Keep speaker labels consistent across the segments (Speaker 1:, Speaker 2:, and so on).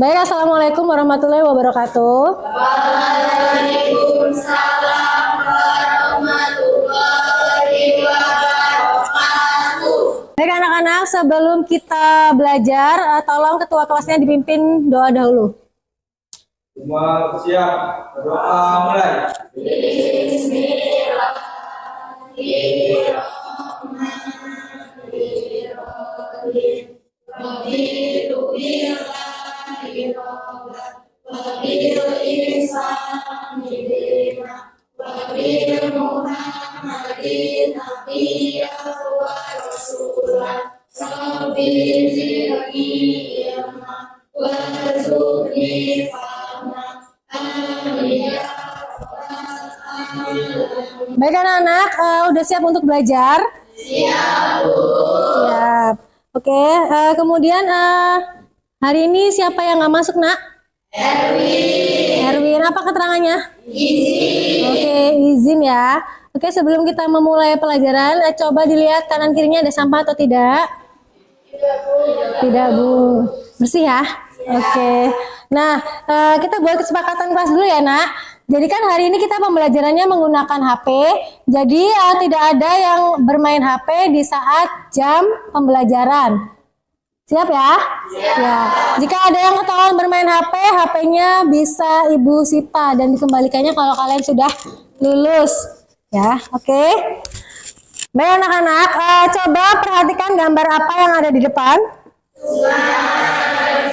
Speaker 1: Baik, assalamualaikum warahmatullahi wabarakatuh.
Speaker 2: Waalaikumsalam warahmatullahi wabarakatuh.
Speaker 1: Baik anak-anak, sebelum kita belajar, tolong ketua kelasnya dipimpin doa dahulu.
Speaker 3: Semua siap, berdoa mulai.
Speaker 1: Baik anak-anak, udah siap untuk belajar? Siap, Bu. Siap. Oke, kemudian hari ini siapa yang nggak masuk, Nak? Erwin, apa keterangannya? Izin. Oke, izin ya. Oke, sebelum kita memulai pelajaran, coba dilihat kanan kirinya ada sampah atau tidak? Tidak, Bu. Bersih ya? Oke. Nah, kita buat kesepakatan kelas dulu ya, Nak. Jadi kan hari ini kita pembelajarannya menggunakan HP. Jadi tidak ada yang bermain HP di saat jam pembelajaran. Siap ya? Siap. Ya. Jika ada yang ketahuan bermain HP, HP-nya bisa Ibu sita dan dikembalikannya kalau kalian sudah lulus. Ya, oke. Baik anak-anak, coba perhatikan gambar apa yang ada di depan.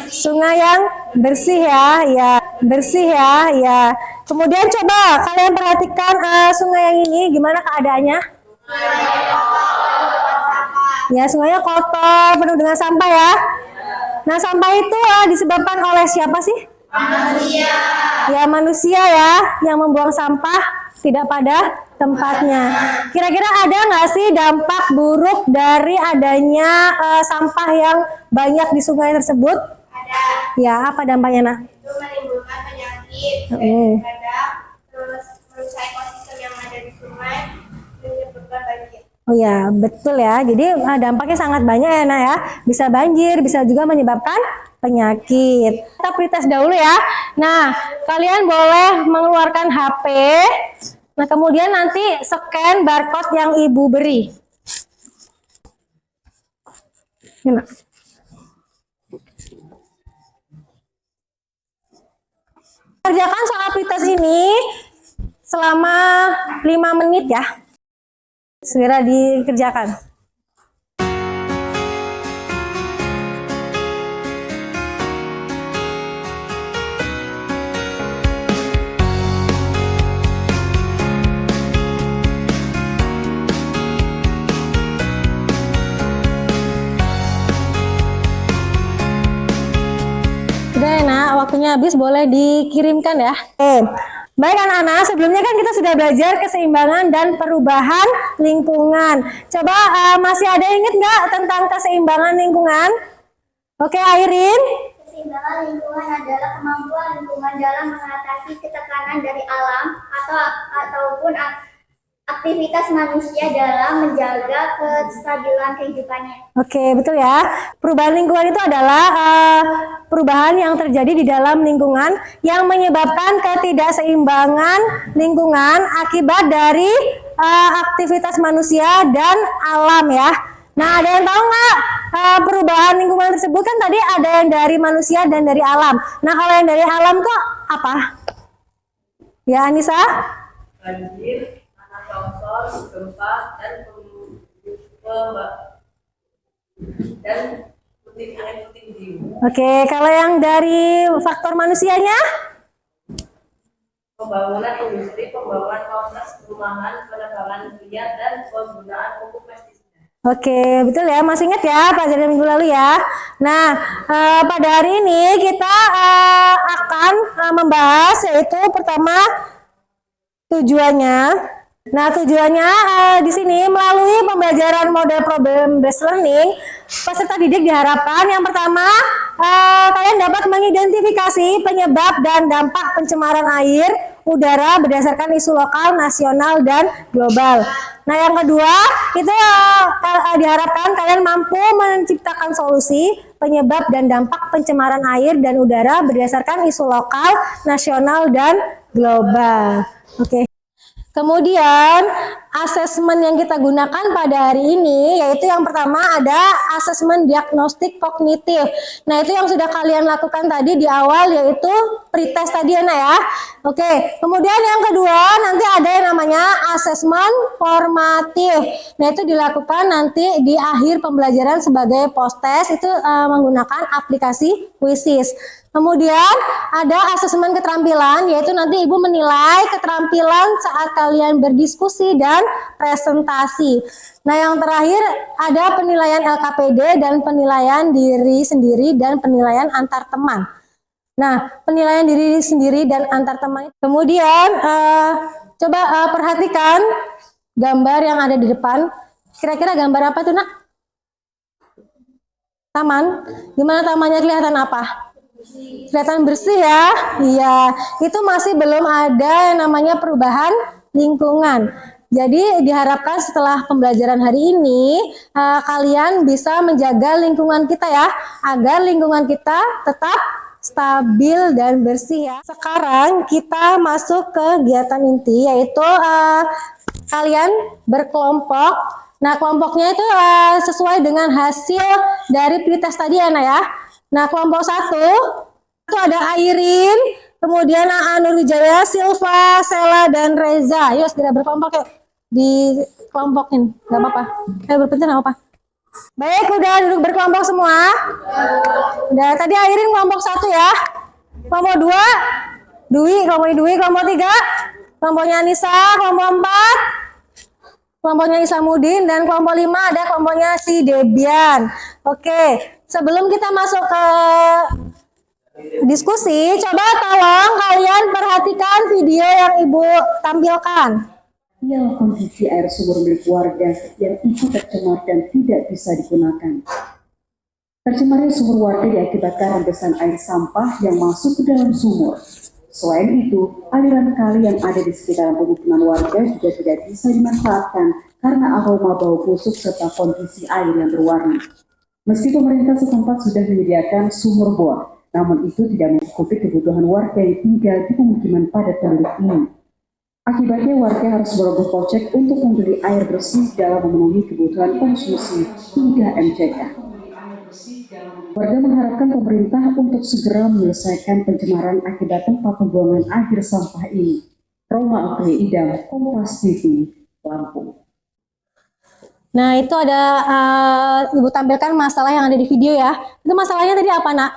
Speaker 1: Sungai yang bersih ya, ya bersih ya, ya. Kemudian coba kalian perhatikan sungai yang ini gimana keadaannya? Ya, sungainya kotor, penuh dengan sampah ya. Nah, sampah itu disebabkan oleh siapa sih?
Speaker 2: Manusia.
Speaker 1: Ya, manusia ya, yang membuang sampah tidak pada tempatnya. Kira-kira ada nggak sih dampak buruk dari adanya sampah yang banyak di sungai tersebut?
Speaker 2: Ada.
Speaker 1: Ya, apa dampaknya, Nak?
Speaker 2: Itu menimbulkan penyakit, kadang terus merusak ekosistem yang ada di sungai, menyebabkan banjir.
Speaker 1: Oh ya, betul ya. Jadi dampaknya sangat banyak ya, Nak ya. Bisa banjir, bisa juga menyebabkan penyakit. Kita pretest dahulu ya. Nah, kalian boleh mengeluarkan HP. Nah, kemudian nanti scan barcode yang Ibu beri. Ini, Nak. Kerjakan soal pretest ini selama 5 menit ya. Segera dikerjakan. Sudah ya, Nak, waktunya habis, boleh dikirimkan ya. Baik anak-anak, sebelumnya kan kita sudah belajar keseimbangan dan perubahan lingkungan. Coba masih ada yang ingat nggak tentang keseimbangan lingkungan? Oke, Airin.
Speaker 2: Keseimbangan lingkungan adalah kemampuan lingkungan dalam mengatasi ketekanan dari alam ataupun aktivitas manusia dalam menjaga kestabilan kehidupannya.
Speaker 1: Oke, betul ya. Perubahan lingkungan itu adalah perubahan yang terjadi di dalam lingkungan yang menyebabkan ketidakseimbangan lingkungan akibat dari aktivitas manusia dan alam ya. Nah, ada yang tahu nggak perubahan lingkungan tersebut kan tadi ada yang dari manusia dan dari alam. Nah, kalau yang dari alam tuh apa? Ya, Anissa?
Speaker 4: Banjir, longsor, gempa, dan puting angin puting beliung.
Speaker 1: Oke, kalau yang dari faktor manusianya?
Speaker 4: Pembangunan industri, pembangunan kompleks perumahan, penebangan liar, dan penggunaan pupuk pestisida.
Speaker 1: Oke, betul ya, masih ingat ya pelajaran minggu lalu ya. Nah, pada hari ini kita akan membahas yaitu pertama tujuannya. Nah, tujuannya di sini melalui pembelajaran model problem based learning, peserta didik diharapkan yang pertama kalian dapat mengidentifikasi penyebab dan dampak pencemaran air, udara berdasarkan isu lokal, nasional, dan global. Nah, yang kedua itu diharapkan kalian mampu menciptakan solusi penyebab dan dampak pencemaran air dan udara berdasarkan isu lokal, nasional, dan global. Oke. Kemudian asesmen yang kita gunakan pada hari ini yaitu yang pertama ada asesmen diagnostik kognitif. Nah, itu yang sudah kalian lakukan tadi di awal yaitu pretest tadi ya. Oke, kemudian yang kedua nanti ada yang namanya asesmen formatif. Nah, itu dilakukan nanti di akhir pembelajaran sebagai post test itu menggunakan aplikasi Quizzes. Kemudian ada asesmen keterampilan, yaitu nanti Ibu menilai keterampilan saat kalian berdiskusi dan presentasi. Nah, yang terakhir ada penilaian LKPD dan penilaian diri sendiri dan penilaian antar teman. Nah, penilaian diri sendiri dan antar teman. Kemudian coba perhatikan gambar yang ada di depan. Kira-kira gambar apa tuh, Nak? Taman. Gimana tamannya, kelihatan apa? Kelihatan bersih ya. Iya, itu masih belum ada yang namanya perubahan lingkungan. Jadi diharapkan setelah pembelajaran hari ini kalian bisa menjaga lingkungan kita ya, agar lingkungan kita tetap stabil dan bersih ya. Sekarang kita masuk ke kegiatan inti yaitu kalian berkelompok. Nah, kelompoknya itu sesuai dengan hasil dari pretest tadi ya, ya. Nah, kelompok 1 itu ada Airin, kemudian Nurwijaya, Silva, Sela, dan Reza. Yuk segera berkelompok yuk. Dikelompokin, nggak apa-apa. Berpencar nggak apa-apa. Baik, udah duduk berkelompok semua. Udah, tadi Airin kelompok 1 ya. Kelompok 2, Dwi, kelompok 3, kelompoknya Anissa, kelompok 4, kelompoknya Isamuddin, dan kelompok 5 ada kelompoknya si Debian. Oke. Sebelum kita masuk ke diskusi, coba tolong kalian perhatikan video yang Ibu tampilkan.
Speaker 5: Ialah kondisi air sumur milik warga yang ikut tercemar dan tidak bisa digunakan. Tercemarnya sumur warga diakibatkan rembesan air sampah yang masuk ke dalam sumur. Selain itu, aliran kali yang ada di sekitaran pemukiman warga juga tidak bisa dimanfaatkan karena aroma bau busuk serta kondisi air yang berwarna. Meski pemerintah setempat sudah menyediakan sumur bor, namun itu tidak mencukupi kebutuhan warga yang tinggal di pemukiman padat penduduk ini. Akibatnya warga harus merogoh kocek untuk membeli air bersih dalam memenuhi kebutuhan konsumsi hingga MCK. Warga mengharapkan pemerintah untuk segera menyelesaikan pencemaran akibat tempat pembuangan akhir sampah ini. Roma Okri Idam, Kompas TV, Lampung.
Speaker 1: Nah, itu ada Ibu tampilkan masalah yang ada di video ya. Itu masalahnya tadi apa, Nak?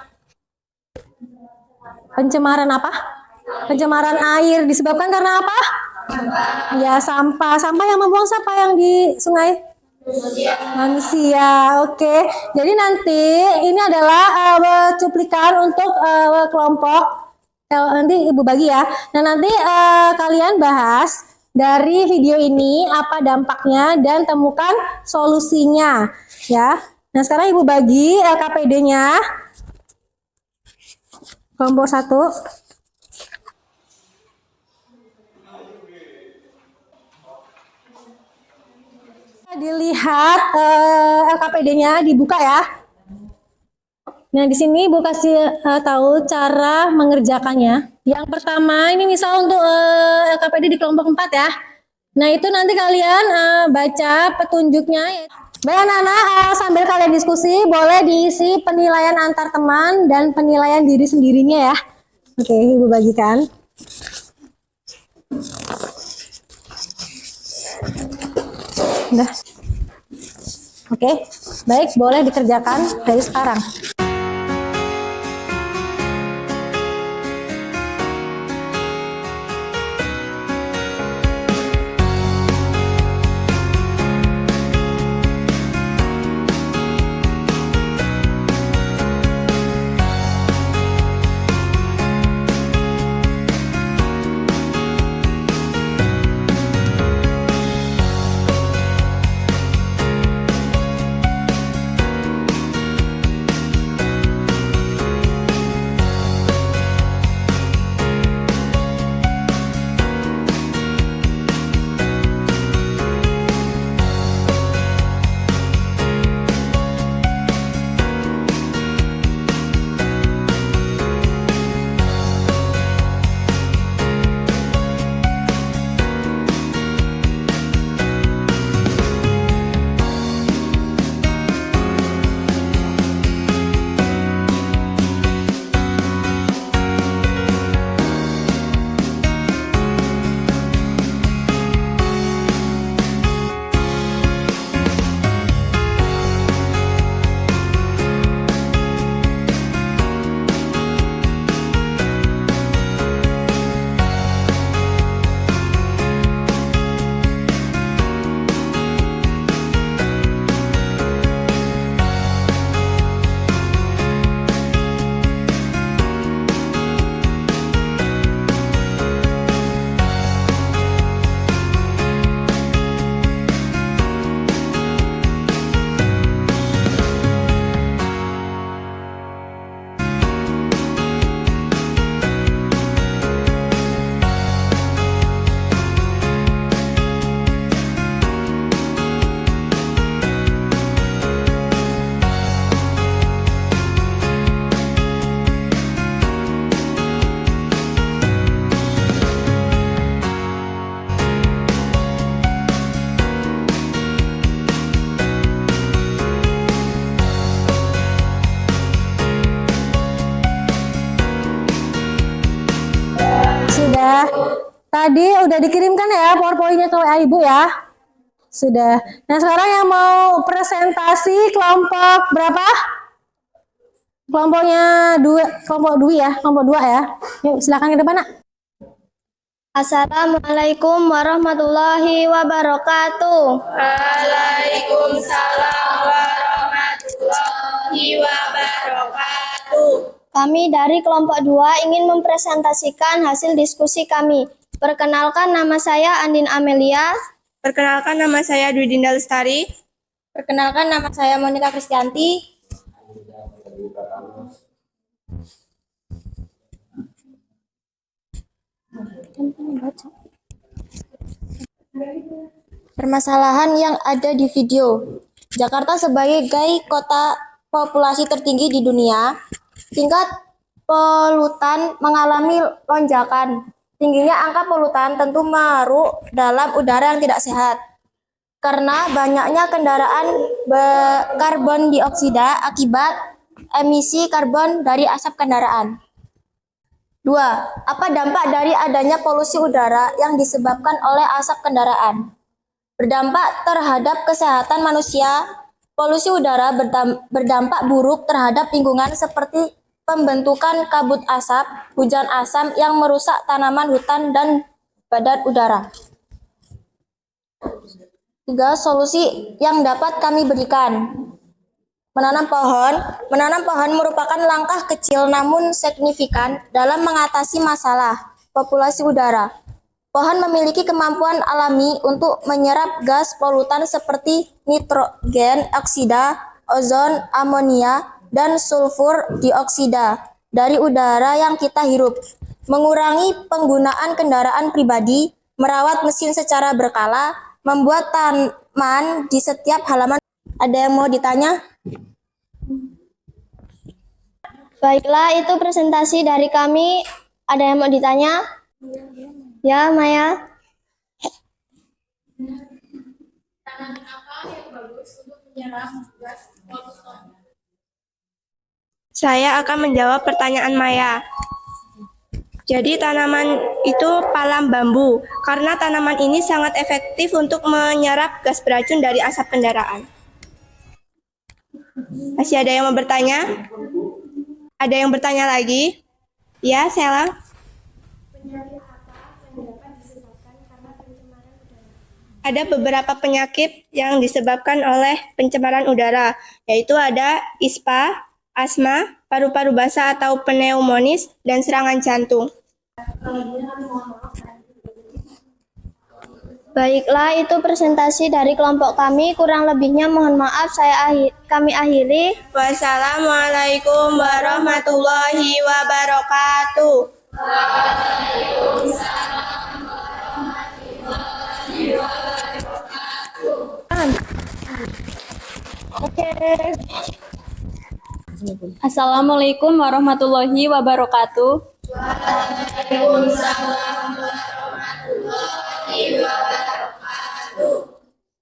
Speaker 1: Pencemaran apa? Pencemaran air disebabkan karena apa? Ya, sampah. Sampah yang membuang siapa yang di sungai? Manusia. Oke. Jadi nanti ini adalah cuplikan untuk kelompok. Nanti Ibu bagi ya. Nah, nanti kalian bahas dari video ini apa dampaknya dan temukan solusinya ya. Nah, sekarang Ibu bagi LKPD-nya. Kelompok 1. Dilihat LKPD-nya dibuka ya. Nah, di sini Ibu kasih tahu cara mengerjakannya. Yang pertama, ini misal untuk LKPD di kelompok 4 ya. Nah, itu nanti kalian baca petunjuknya. Baik anak-anak, sambil kalian diskusi, boleh diisi penilaian antar teman dan penilaian diri sendirinya ya. Oke, Ibu bagikan. Udah. Oke, baik, boleh dikerjakan dari sekarang. Tadi udah dikirimkan ya PowerPoint-nya ke WA Ibu ya? Sudah. Nah, sekarang yang mau presentasi kelompok berapa? Kelompoknya kelompok dua ya. Yuk, silakan ke depan, Nak.
Speaker 2: Assalamualaikum warahmatullahi wabarakatuh.
Speaker 4: Waalaikumsalam warahmatullahi wabarakatuh.
Speaker 2: Kami dari kelompok 2 ingin mempresentasikan hasil diskusi kami. Perkenalkan, nama saya Andin Amelia.
Speaker 4: Perkenalkan, nama saya Dwi Dinda Lestari.
Speaker 2: Perkenalkan, nama saya Monica Kristianti. Permasalahan yang ada di video. Jakarta sebagai kota populasi tertinggi di dunia, tingkat polutan mengalami lonjakan. Tingginya angka polutan tentu meruh dalam udara yang tidak sehat. Karena banyaknya kendaraan karbon dioksida akibat emisi karbon dari asap kendaraan. 2. Apa dampak dari adanya polusi udara yang disebabkan oleh asap kendaraan? Berdampak terhadap kesehatan manusia. Polusi udara berdampak buruk terhadap lingkungan seperti pembentukan kabut asap, hujan asam yang merusak tanaman hutan dan badan udara. 3. Solusi yang dapat kami berikan. Menanam pohon. Menanam pohon merupakan langkah kecil namun signifikan dalam mengatasi masalah populasi udara. Pohon memiliki kemampuan alami untuk menyerap gas polutan seperti nitrogen oksida, ozon, amonia, dan sulfur dioksida dari udara yang kita hirup. Mengurangi penggunaan kendaraan pribadi, merawat mesin secara berkala, membuat taman di setiap halaman. Ada yang mau ditanya? Baiklah, itu presentasi dari kami. Ada yang mau ditanya? Ya, Maya.
Speaker 4: Saya akan menjawab pertanyaan Maya. Jadi tanaman itu palang bambu, karena tanaman ini sangat efektif untuk menyerap gas beracun dari asap kendaraan. Masih ada yang mau bertanya? Ada yang bertanya lagi? Ya, Sela. Ada beberapa penyakit yang disebabkan oleh pencemaran udara, yaitu ada ISPA, asma, paru-paru basah atau pneumonis, dan serangan jantung.
Speaker 2: Baiklah, itu presentasi dari kelompok kami. Kurang lebihnya mohon maaf, kami akhiri.
Speaker 4: Wassalamualaikum warahmatullahi wabarakatuh.
Speaker 6: Assalamualaikum warahmatullahi wabarakatuh.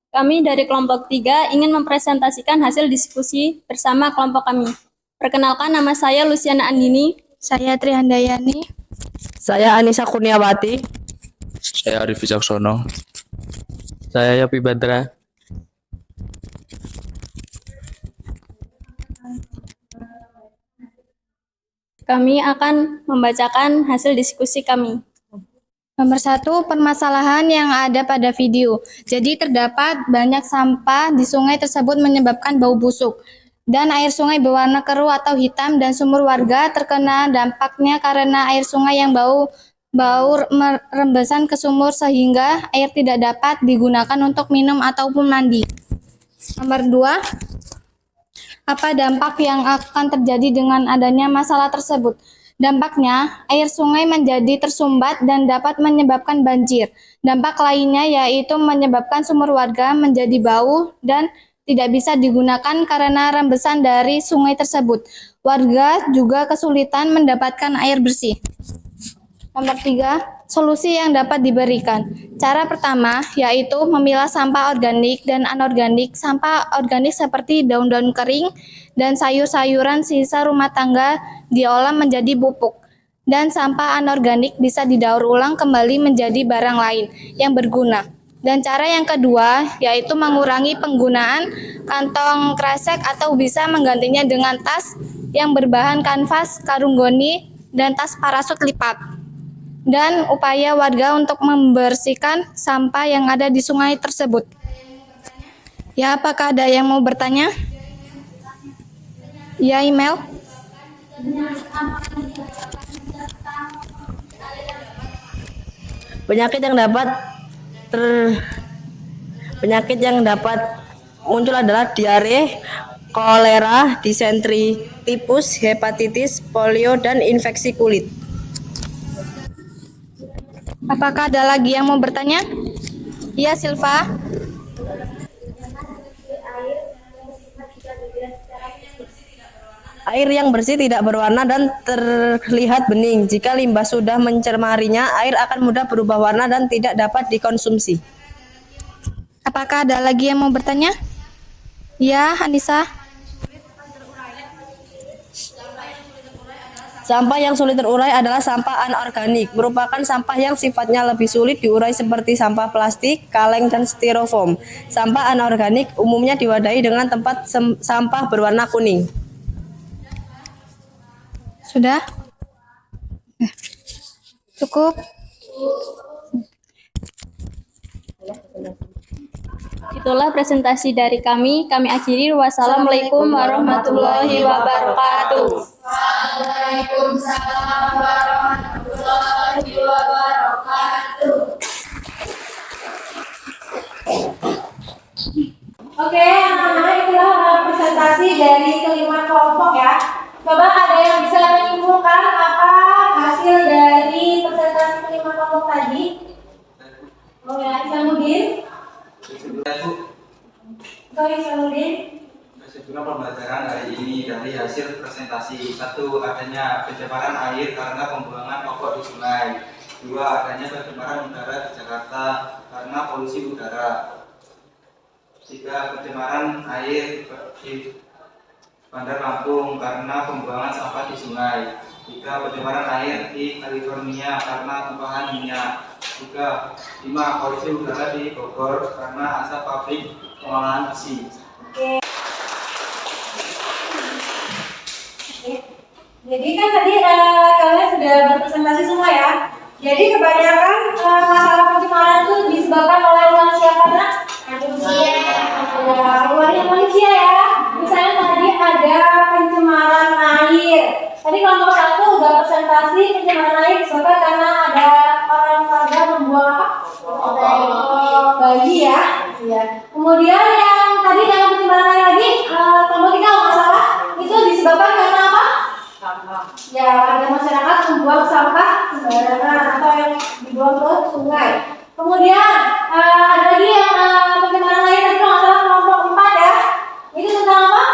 Speaker 6: Kami dari kelompok 3 ingin mempresentasikan hasil diskusi bersama kelompok kami. Perkenalkan, nama saya Luciana Andini.
Speaker 2: Saya Trihandayani.
Speaker 7: Saya Anissa Kurniawati.
Speaker 8: Saya Arif Wicaksono. Saya Yopi Badra.
Speaker 6: Kami akan membacakan hasil diskusi kami.
Speaker 2: Nomor 1, permasalahan yang ada pada video. Jadi terdapat banyak sampah di sungai tersebut menyebabkan bau busuk. Dan air sungai berwarna keruh atau hitam dan sumur warga terkena dampaknya karena air sungai yang bau merembesan ke sumur sehingga air tidak dapat digunakan untuk minum ataupun mandi. Nomor 2, apa dampak yang akan terjadi dengan adanya masalah tersebut? Dampaknya, air sungai menjadi tersumbat dan dapat menyebabkan banjir. Dampak lainnya yaitu menyebabkan sumur warga menjadi bau dan tidak bisa digunakan karena rembesan dari sungai tersebut. Warga juga kesulitan mendapatkan air bersih. Nomor 3, solusi yang dapat diberikan. Cara pertama yaitu memilah sampah organik dan anorganik. Sampah organik seperti daun-daun kering dan sayur-sayuran sisa rumah tangga diolah menjadi pupuk. Dan sampah anorganik bisa didaur ulang kembali menjadi barang lain yang berguna. Dan cara yang kedua yaitu mengurangi penggunaan kantong kresek atau bisa menggantinya dengan tas yang berbahan kanvas, karung goni, dan tas parasut lipat. Dan upaya warga untuk membersihkan sampah yang ada di sungai tersebut. Ya, apakah ada yang mau bertanya? Ya, email.
Speaker 7: Penyakit yang dapat muncul adalah diare, kolera, disentri, tipus, hepatitis, polio, dan infeksi kulit.
Speaker 2: Apakah ada lagi yang mau bertanya? Ya, Silva.
Speaker 7: Air yang bersih tidak berwarna dan terlihat bening. Jika limbah sudah mencemarinya, air akan mudah berubah warna dan tidak dapat dikonsumsi.
Speaker 2: Apakah ada lagi yang mau bertanya? Ya, Anissa.
Speaker 7: Sampah yang sulit terurai adalah sampah anorganik, merupakan sampah yang sifatnya lebih sulit diurai seperti sampah plastik, kaleng, dan styrofoam. Sampah anorganik umumnya diwadahi dengan tempat sampah berwarna kuning.
Speaker 2: Sudah? Cukup?
Speaker 6: Itulah presentasi dari kami. Kami akhiri. Wassalamualaikum warahmatullahi wabarakatuh.
Speaker 9: Waalaikumsalam warahmatullahi wabarakatuh.
Speaker 1: Oke, anak-anak, itulah presentasi dari kelima kelompok ya. Coba ada yang bisa menyimpulkan apa hasil dari presentasi kelima kelompok tadi? Oh ya, Isamuddin. Isamuddin.
Speaker 3: Kesimpulan pembelajaran hari ini dari hasil presentasi: 1. Adanya pencemaran air karena pembuangan pokok di sungai. 2. Adanya pencemaran udara di Jakarta karena polusi udara. 3. Pencemaran air di Bandar Lampung karena pembuangan sampah di sungai. 3. Pencemaran air di California karena tumpahan minyak. 5. Polusi udara di Bogor karena asap pabrik pengolahan besi.
Speaker 1: Jadi kan tadi kalian sudah berpresentasi semua ya. Jadi kebanyakan masalah pencemaran itu disebabkan oleh ulah siapa nak? Manusia. Ulahnya manusia ya. Misalnya tadi ada pencemaran air. Tadi kelompok 1 udah presentasi pencemaran air disebabkan karena ada orang warga membuang apa? Bayi ya. Kemudian yang tadi yang pencemaran air lagi kelompok 3 kalau nggak salah itu disebabkan karena apa? Ya, ada masyarakat membuang sampah sembarangan atau yang dibuang ke sungai. Kemudian ada lagi yang pencemaran air tadi kalau nggak salah kelompok 4 ya. Itu tentang apa?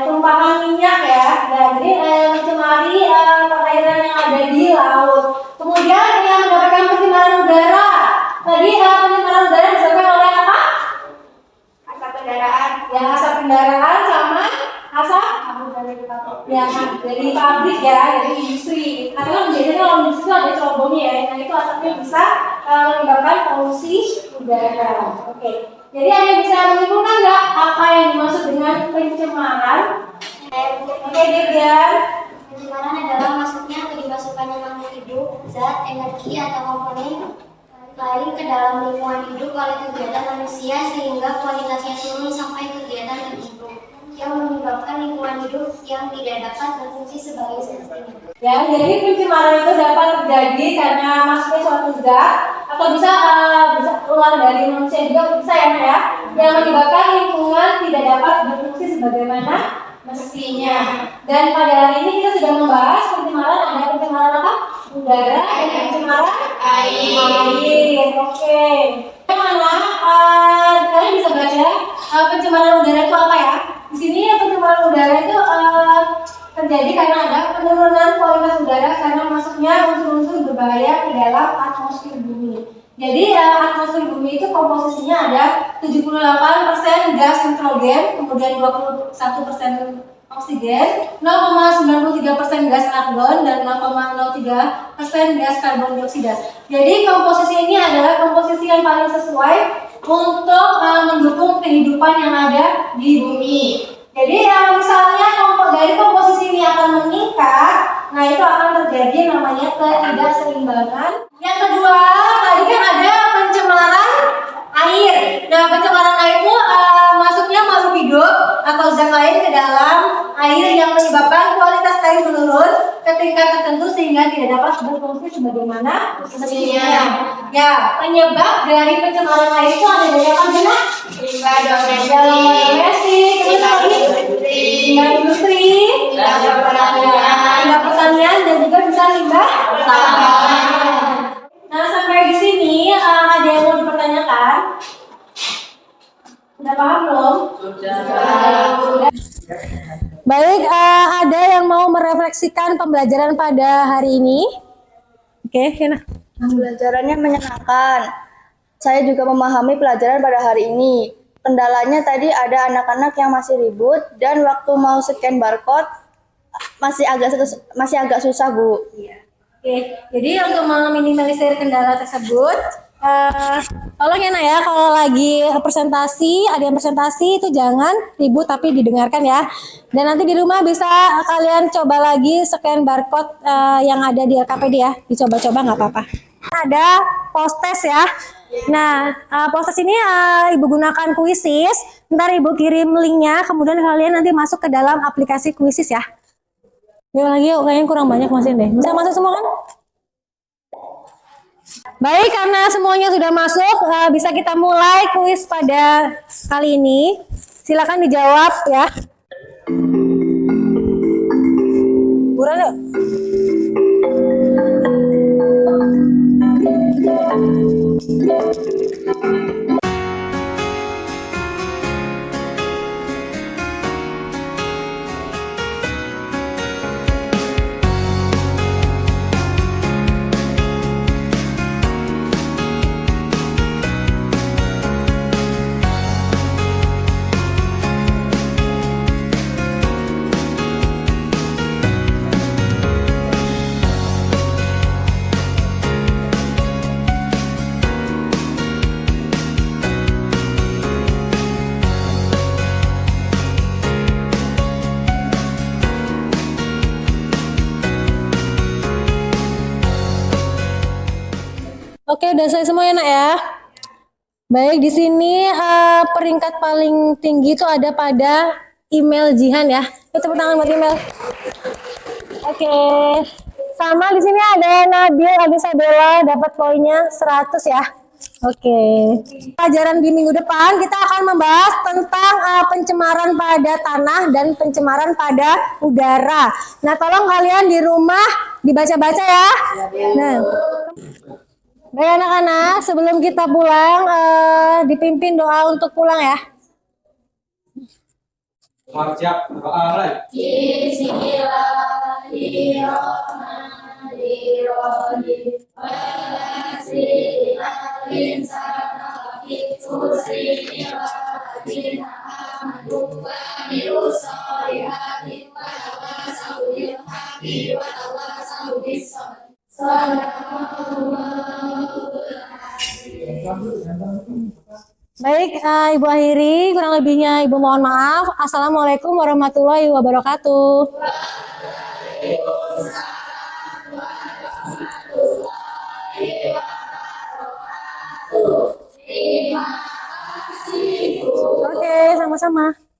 Speaker 1: Tumpahan minyak ya. Nah, jadi mencemari perairan yang ada di laut. Kemudian yang mendapatkan pencemaran udara. Tadi pencemaran udara disebabkan oleh apa? Asap kendaraan. Ya, asap kendaraan sama asap ya dari pabrik ya, dari industri. Karena biasanya kalau industri itu ada cerobongnya ya. Nah, itu asapnya bisa menyebabkan polusi udara. Oke. Jadi ada yang bisa menyimpulkan nggak apa yang dimaksud dengan pencemaran? Oke, Dirjan.
Speaker 10: Pencemaran adalah masuknya atau dimasukkannya makhluk hidup, zat, energi atau komponen lain ke dalam lingkungan hidup oleh kegiatan manusia sehingga kualitasnya turun sampai kegiatan terburuk yang menyebabkan lingkungan hidup yang tidak dapat berfungsi sebagai semestinya.
Speaker 1: Ya, jadi pencemaran itu dapat terjadi karena masuknya suatu zat atau bisa ulah dari manusia juga bisa ya, yang menyebabkan lingkungan tidak dapat berfungsi sebagaimana mestinya. Dan pada hari ini kita sudah membahas pencemaran, ada pencemaran apa? Udara dan pencemaran air. Oke. Bagaimana kalian bisa baca pencemaran udara itu apa ya? Di sini pencemaran udara itu terjadi karena ada penurunan kualitas udara karena masuknya unsur-unsur berbahaya ke dalam atmosfer bumi. Jadi atmosfer bumi itu komposisinya ada 78% gas nitrogen, kemudian 21% oksigen, 0,93% gas argon, dan 0,03% gas karbon dioksida. Jadi komposisi ini adalah komposisi yang paling sesuai untuk mendukung kehidupan yang ada di bumi. Jadi misalnya dari komposisi ini akan meningkat, nah itu akan terjadi namanya ketidakseimbangan. Yang kedua, tadi kan ada pencemaran air. Nah, pencemaran air itu masuknya makhluk hidup atau zat lain ke dalam air yang menyebabkan kualitas air menurun ke tingkat tertentu sehingga tidak dapat berfungsi sebagaimana mestinya. Ya, penyebab dari pencemaran air itu ada dari apa, Jana? Limbah domestik, limbah industri, limbah pertanian, dan juga bisa limbah tambang. Nah, sampai di sini ada yang mau dipertanyakan? Sudah paham belum? Sudah. Baik, ada yang mau merefleksikan pembelajaran pada hari ini? Oke, Hena.
Speaker 2: Pembelajarannya menyenangkan. Saya juga memahami pelajaran pada hari ini. Kendalanya tadi ada anak-anak yang masih ribut dan waktu mau scan barcode masih agak susah, Bu.
Speaker 1: Oke, jadi untuk meminimalisir kendala tersebut, tolong ya Nak ya, kalau lagi presentasi, ada yang presentasi itu jangan ribut tapi didengarkan ya. Dan nanti di rumah bisa kalian coba lagi scan barcode yang ada di LKPD ya, dicoba-coba nggak apa-apa. Ada post test ya. Nah, post test ini Ibu gunakan Quizzes, ntar Ibu kirim linknya, kemudian kalian nanti masuk ke dalam aplikasi Quizzes ya. Yuk lagi yuk, kayaknya kurang banyak masih deh. Bisa masuk semua kan? Baik, karena semuanya sudah masuk, bisa kita mulai kuis pada kali ini. Silakan dijawab ya. Buruan yuk. Oke, udah selesai semua ya Nak ya. Baik, di sini peringkat paling tinggi itu ada pada email Jihan ya. Kita tepuk tangan buat email. Oke. Sama di sini ada Nabil Abisabella dapat poinnya 100 ya. Oke. Pelajaran di minggu depan kita akan membahas tentang pencemaran pada tanah dan pencemaran pada udara. Nah, tolong kalian di rumah dibaca-baca ya. Nah. Baik anak-anak, sebelum kita pulang, dipimpin doa untuk pulang ya.
Speaker 3: Siap, doa mulai.
Speaker 1: Baik, Ibu akhiri, kurang lebihnya Ibu mohon maaf. Assalamualaikum warahmatullahi wabarakatuh. Oke, sama-sama.